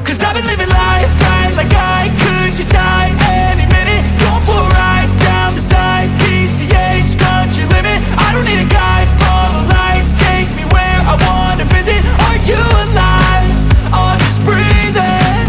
Cause I've been living life right like I could just die any minute. Going for a ride down the side, PCH, country limit. I don't need a guide, follow lights, take me where I wanna visit. Are you alive? Or just breathing?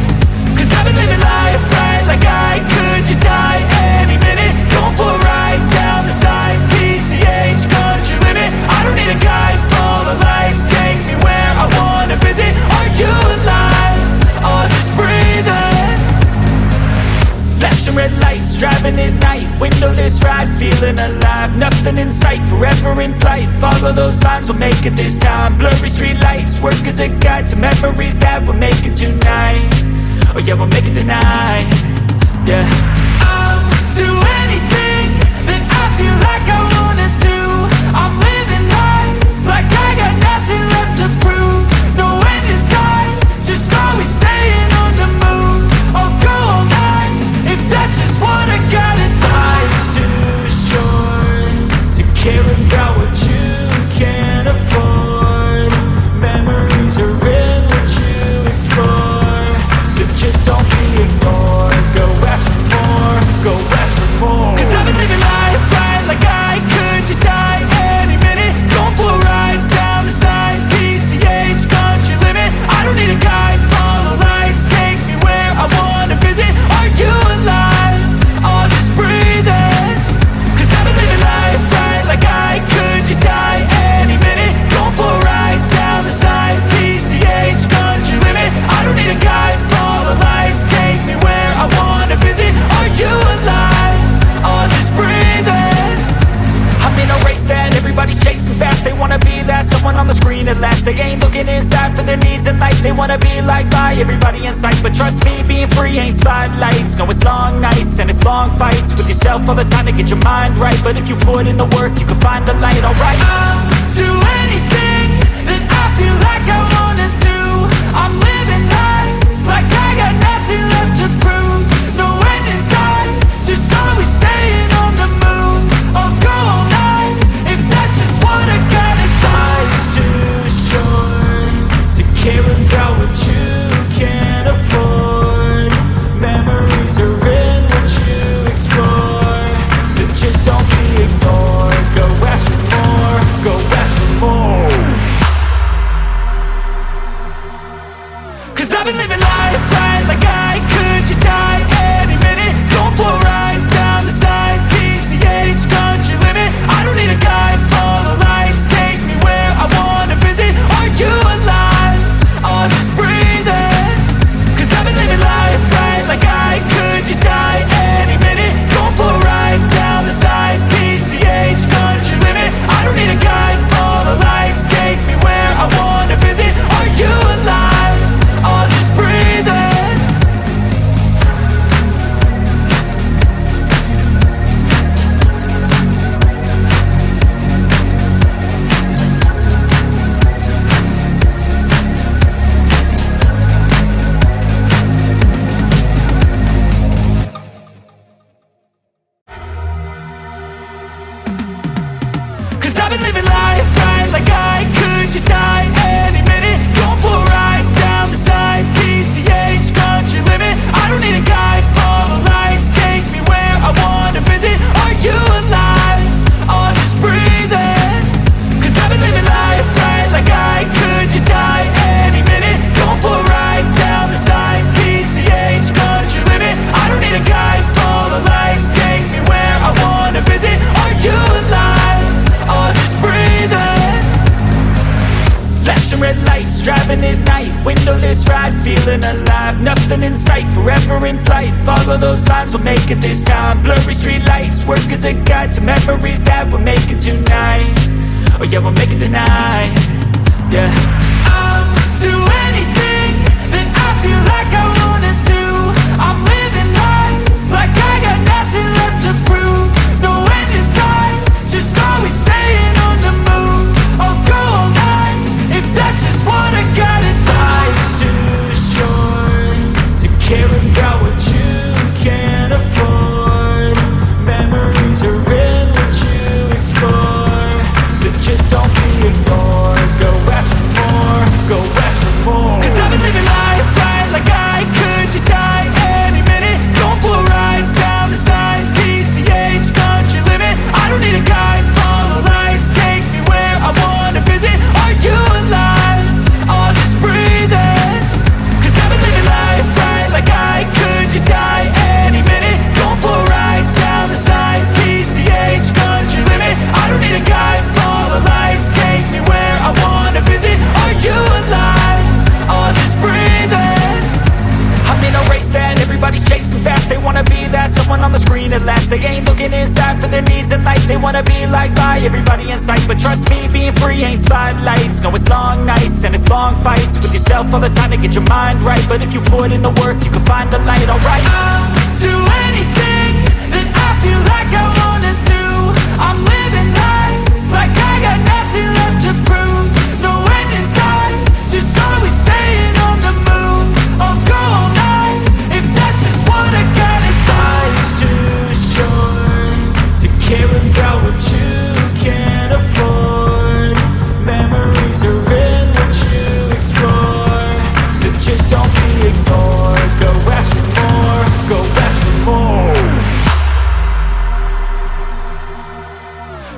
Cause I've been living life right like I could just die any minute. Going for a ride down the side, PCH, country limit. I don't need a guide, follow lights, take me where I wanna visit. Are you alive? Or just breathing? Flashing red lights, driving at night, windowless ride, feeling alive. Nothing in sight, forever in flight. Follow those lines, we'll make it this time. Blurry street lights, work as a guide to memories that we're making tonight. Oh yeah, we'll make it tonight. Yeah. I'll do anything that I feel like I wanna do. I'm living life like I got nothing left to prove. No end in sight, just always staying on the move. I'll go all night if that's just what I gotta do. Life's too short to care about what you can't afford. Memories are in what you explore, so just don't be ignored. Go ask for more, go ask for more. Cause I've been living life right like I could just die any minute. Going for a ride down the side, PCH, country limit. I don't need a guide, follow lights, take me where I wanna visit. Are you alive? Or just breathing? Cause I've been living life right like I could just die any minute. Going for a ride down the side, PCH, country limit. I don't need a guide, follow lights, take me where I wanna visit. Are you alive? Or just breathing? I'm in a race that everybody's chasing fast. They wanna be that someone on the screen at last. They ain't looking inside for their needs in life. They wanna be liked by everybody in sight. But trust me, being free ain't spotlights. No, it's long nights and it's long fights with yourself all the time to get your mind right. But if you put in the work, you can find the light, alright. I'll do anything that I feel like I wanna do. I'm living life like I got nothing left to prove. No end in sight, just always staying on the move. I'll go all night if that's just what I gotta do. Life's too short to care about what you can't afford. Memories are in what you explore, so just don't be ignored. Go ask for more, go ask for more. Cause I've been living life right like I could just die any minute. Going for a ride down the side, PCH, country limit. I don't need a guide, follow lights, take me where I wanna visit. Are you alive? Or just breathing? Cause I've been living life right like I could just die any minute. Going for a ride down the side, PCH, country limit. I don't need a guide, follow lights, take me where I wanna visit. Are you alive? Or just breathing? Cause I've been living life right like I could just die any minute. Going for a ride down the side, PCH, country limit. I don't need a guide, follow lights, take me where I wanna visit. Are you alive? Or just breathing? Cause I've been living life right like I could just die any minute. Going for a ride down the side, PCH, country limit. I don't need a guide, follow lights, take me where I wanna visit. Are you alive? Or just breathing? Flashing red lights, driving at night, windowless ride, feeling alive. Nothing in sight, forever in flight. Follow those lines, we'll make it this time. Blurry street lights, work as a guide to memories that we're making tonight. Oh yeah, we'll make it tonight. Yeah. I'll do anything that I feel like I wanna do. I'm living life like I got nothing left to prove. No end in sight, just always staying on the move. I'll go all night if that's just what I gotta do. Life's too short to care about what you can't afford. Memories are in what you explore, so just don't be ignored. Go ask for more, go ask for more. Cause I've been living life right like I liked by everybody in sight, but trust me, being free ain't spotlights. No, it's long nights and it's long fights with yourself all the time to get your mind right. But if you put in the work, you can find the light, alright. I'll do anything that I feel like I wanna do. I'm living life like I got nothing left to prove. No end in sight, just always staying on the move. I'll go all night if that's just what I gotta do. Life's too short to care about what you can't afford. Memories are in what you explore, so just don't be ignored. Go ask for more, go ask for more.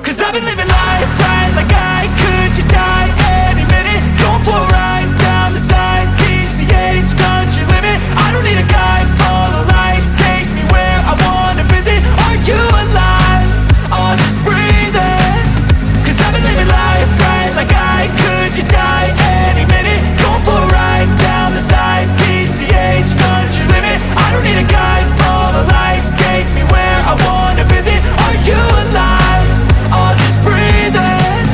'Cause I've been living life right like I could just die any minute. Going for a ride down the side, PCH country limit. I don't need a guide, follow lights, take me where I wanna visit. Are you alive? I'll just breathe in. 'Cause I've been living life right like I could just die any minute. Going for a ride down the side, PCH country limit. I don't need a guide, follow lights, take me where I wanna visit. Are you alive? I'll just breathe in.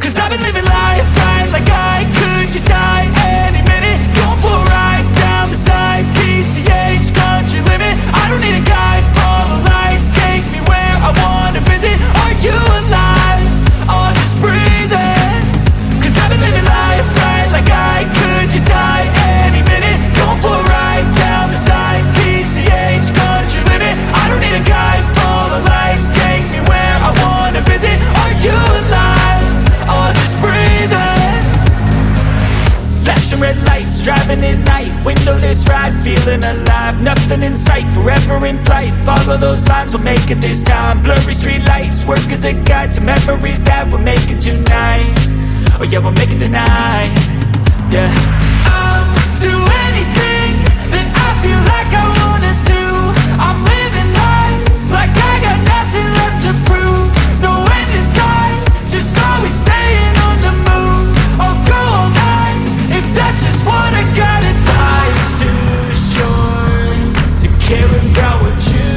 'Cause I've been living life right like I could just die any minute. Going for a ride down the side, PCH country limit. I don't need a guide, follow lights, take me where I wanna visit. Are you alive? I'll just breathe in. 'Cause I've been living life right like I could just die any minute. Going for a ride down the side, PCH country limit. I don't need a guide, follow lights, take me where I wanna visit. Are you alive? I'll just breathe in. Flashing red lights, driving at night, windowless ride, feeling alive. Nothing in sight, forever in flight. Follow those lines, we'll make it this time. Blurry street lights, work as a guide to memories that we're making tonight. Oh yeah, we'll make it tonight. Yeah. I'll do anything that I feel like I wanna do. I'm living life like I got nothing left to prove. No end in sight, just always staying on the move. I'll go all night if that's just what I gotta do. Life's too short to care about what you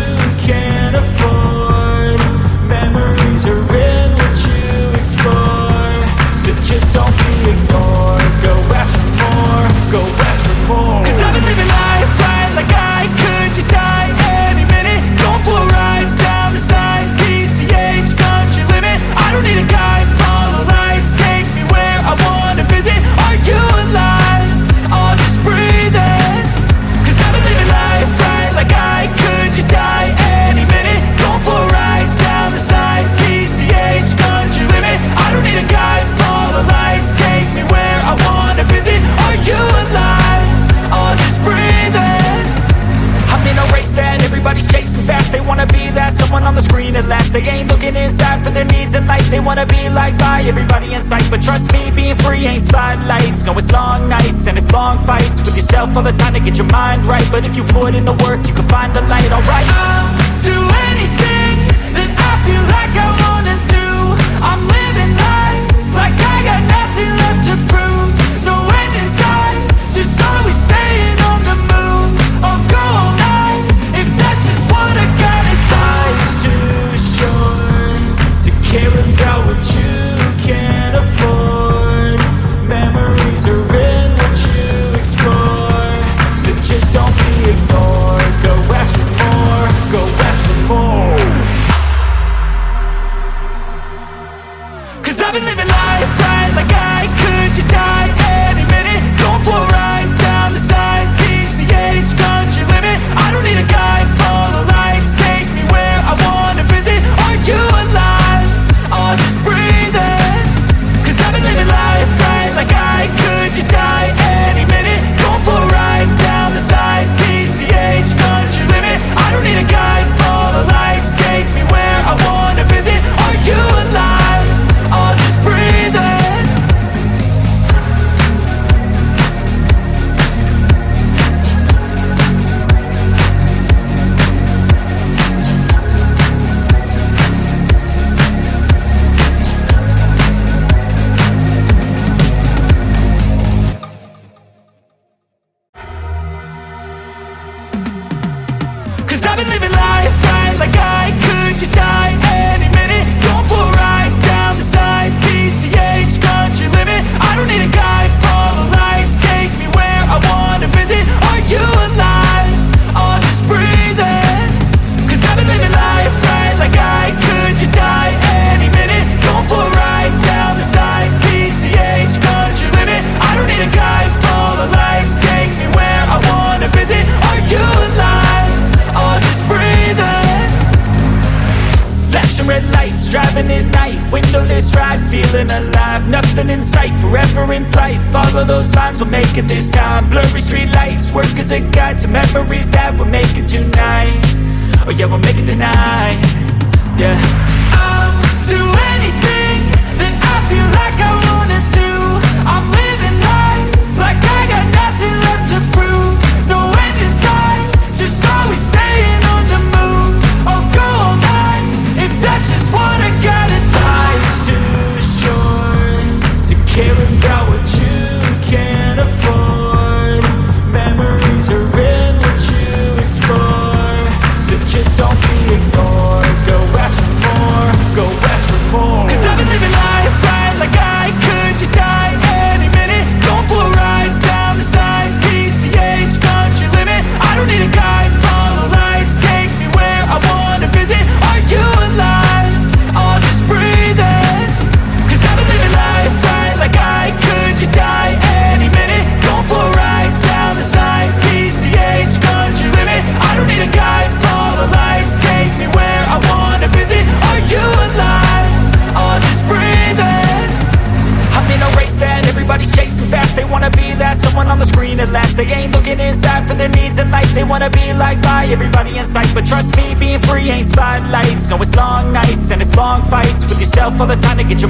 can't afford. Memories are in what you explore, so just don't be ignored. Go ask for more, go ask for more. 'Cause I've been living life right like I could just die any minute. Going for a ride down the side, PCH country limit. I don't need a guide, follow lights, take me where I wanna visit. Are you alive? I'll just breathe in. 'Cause I've been living life right like I could just die any minute. Going for a ride down the side, PCH country limit. I don't need a guide, follow lights, take me where I wanna visit. Are you alive? I'll just breathe in. I'm in a race that everybody's chasing fast. They wanna be that someone on the screen at last. They ain't looking inside for their needs in life. They wanna be liked by everybody in sight, but trust me, being free ain't spotlights. No, it's long nights and it's long fights with yourself all the time to get your mind right. But if you put in the work, you can find the light, alright. I'll do anything that I feel like I wanna do. I'm living life like I got nothing left to prove. No end in sight, just always staying on the move. I'll go all night if that's just what I gotta do. Life's too short to care about what you can't afford. Memories are in what you explore, so just don't be ignored. Go ask for more, go ask for more. red lights, driving at night, windowless ride, feeling alive. Nothing in sight, forever in flight. Follow those lines, we'll make it this time. Blurry street lights, work as a guide to memories that we're making tonight. Oh yeah, we'll make it tonight. Yeah. I'll do anything that I feel like I wanna do. I'm living life like I got nothing left to prove. No end in sight, just always staying on the move. I'll go all night if that's just what I gotta do. Life's too short to care about what you can't afford. Memories are in what you explore, so just don't be ignored. Go ask for more, go ask for more. 'Cause I've been living life right like I could just die any minute. Going for a ride down the side, PCH, country limit. I don't need a guide, follow lights, take me where I wanna visit. Are you alive? I'll just breathe in. 'Cause I've been living life right like I could just die any minute. Going for a ride down the side, PCH, country limit. I don't need a guide, follow lights, take me where I wanna visit. Are you alive? I'll just breathe in. I'm in a race that everybody's chasing fast. They wanna be that someone on the screen at last. They ain't looking inside for their needs in life. They wanna be liked by everybody in sight. But trust me, being free ain't spotlights. No, it's long nights and it's long fights with yourself all the time to get your